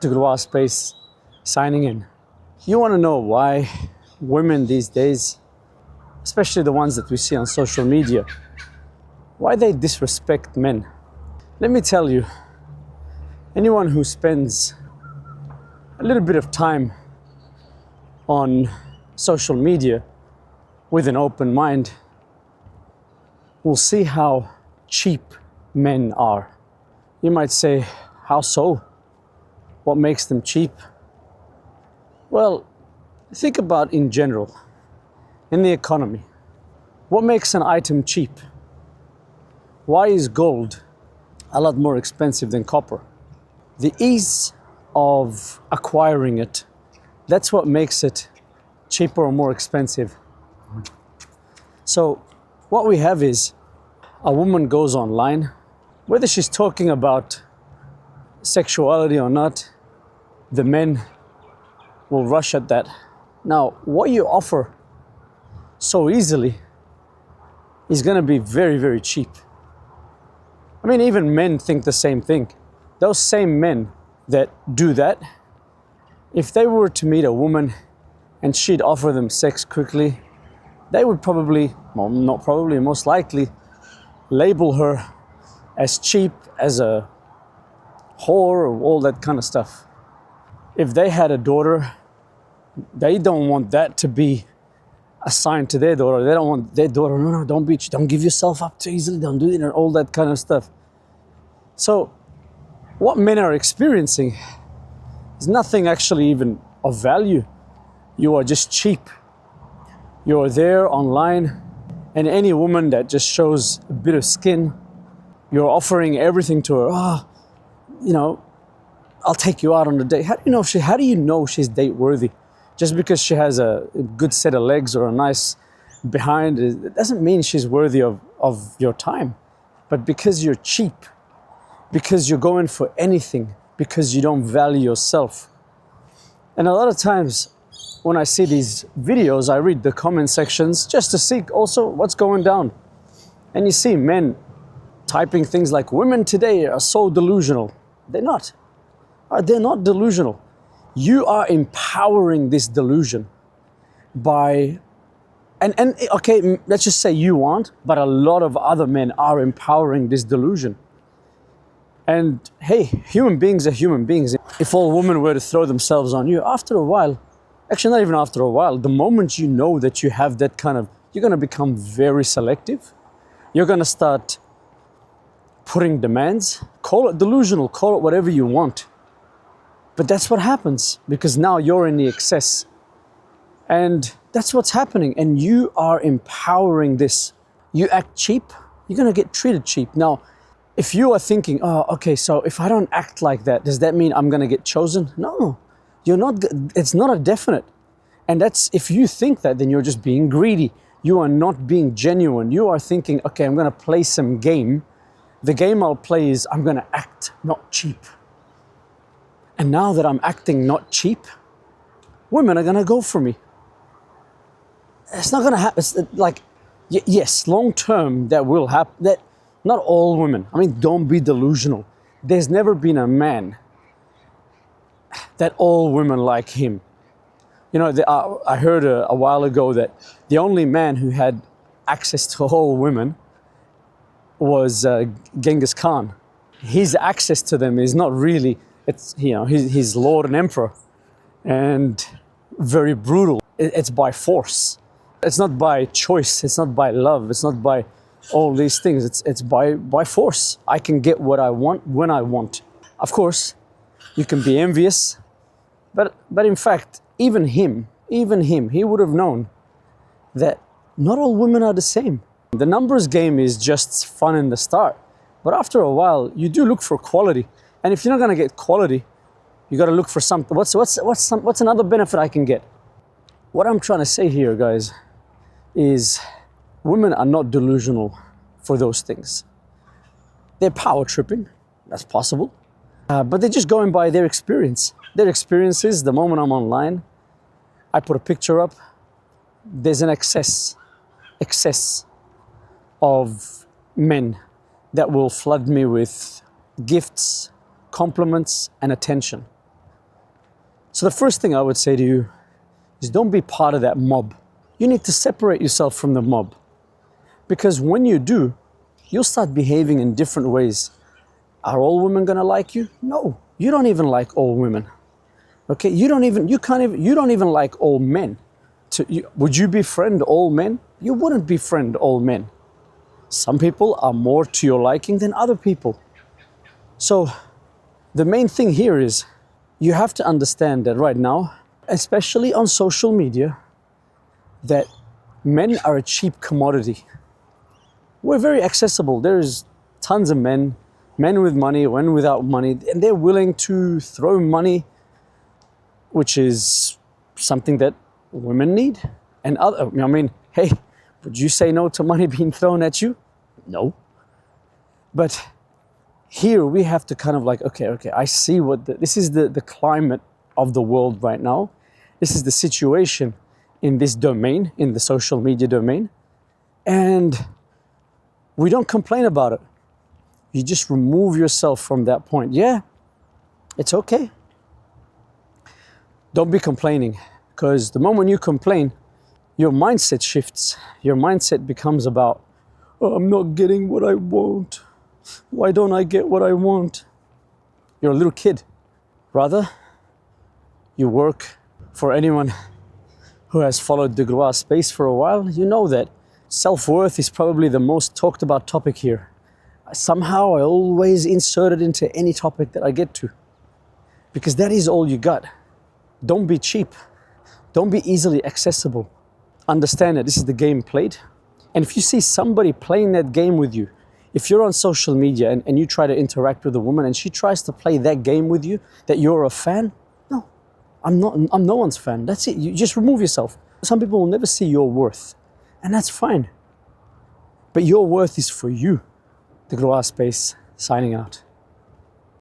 Degloirespace signing in. You want to know why women these days, especially the ones that we see on social media, why they disrespect men? Let me tell you, anyone who spends a little bit of time on social media with an open mind will see how cheap men are. You might say, how so? What makes them cheap? Well, think about in general, in the economy. What makes an item cheap? Why is gold a lot more expensive than copper? The ease of acquiring it, that's what makes it cheaper or more expensive. So what we have is a woman goes online, whether she's talking about sexuality or not, the men will rush at that. Now, what you offer so easily is going to be very, very cheap. I mean, even men think the same thing. Those same men that do that, if they were to meet a woman and she'd offer them sex quickly, they would probably, well, not probably, most likely, label her as cheap, as a whore, or all that kind of stuff. If they had a daughter, they don't want that to be assigned to their daughter. They don't want their daughter, no, don't give yourself up too easily, don't do it, and all that kind of stuff. So what men are experiencing is nothing actually even of value. You are just cheap. You're there online, and any woman that just shows a bit of skin, you're offering everything to her. I'll take you out on a date. How do you know she's date worthy? Just because she has a good set of legs or a nice behind, it doesn't mean she's worthy of your time. But because you're cheap, because you're going for anything, because you don't value yourself. And a lot of times when I see these videos, I read the comment sections just to see also what's going down. And you see men typing things like, women today are so delusional. They're not. They're not delusional. You are empowering this delusion by, and okay, let's just say you aren't, but a lot of other men are empowering this delusion. And hey, human beings are human beings. If all women were to throw themselves on you, after a while, actually not even after a while, the moment you know that you have that kind of, you're going to become very selective. You're going to start putting demands. Call it delusional, call it whatever you want. But that's what happens because now you're in the excess. And that's what's happening. And you are empowering this. You act cheap, you're going to get treated cheap. Now, if you are thinking, oh, okay, so if I don't act like that, does that mean I'm going to get chosen? No, you're not. It's not a definite. And that's, if you think that, then you're just being greedy. You are not being genuine. You are thinking, okay, I'm going to play some game. The game I'll play is I'm going to act not cheap. And now that I'm acting not cheap, women are going to go for me. It's not going to happen. It's like, yes, long term that will happen. That not all women. I mean, don't be delusional. There's never been a man that all women like him. You know, I heard a while ago that the only man who had access to all women was Genghis Khan. His access to them is not really, it's, he's Lord and Emperor and very brutal. It's by force. It's not by choice. It's not by love. It's not by all these things. It's by force. I can get what I want when I want. Of course, you can be envious, but in fact, even him, he would have known that not all women are the same. The numbers game is just fun in the start, but after a while, you do look for quality. And if you're not going to get quality, you got to look for something. What's another benefit I can get? What I'm trying to say here, guys, is women are not delusional for those things. They're power tripping, that's possible, but they're just going by their experience. Their experiences, the moment I'm online, I put a picture up, there's an excess of men that will flood me with gifts, compliments, and attention. So the first thing I would say to you is don't be part of that mob. You need to separate yourself from the mob. Because when you do, you'll start behaving in different ways. Are all women gonna like you? No, you don't even like all women. Okay, you don't even like all men. Would you befriend all men? You wouldn't befriend all men. Some people are more to your liking than other people. So the main thing here is you have to understand that right now, especially on social media, that men are a cheap commodity. We're very accessible. There's tons of men with money, men without money, and they're willing to throw money, which is something that women need. And hey, would you say no to money being thrown at you? No. But here we have to kind of like, okay, I see this is the climate of the world right now. This is the situation in this domain, in the social media domain. And we don't complain about it. You just remove yourself from that point. Yeah, it's okay. Don't be complaining, because the moment you complain, your mindset shifts. Your mindset becomes about, oh, I'm not getting what I want. Why don't I get what I want? You're a little kid. Rather, you work. For anyone who has followed Degloirespace for a while, you know that self-worth is probably the most talked about topic here. Somehow I always insert it into any topic that I get to, because that is all you got. Don't be cheap. Don't be easily accessible. Understand that this is the game played. And if you see somebody playing that game with you, if you're on social media and you try to interact with a woman and she tries to play that game with you, that you're a fan, no, I'm no one's fan. That's it. You just remove yourself. Some people will never see your worth, and that's fine. But your worth is for you. Degloirespace, signing out.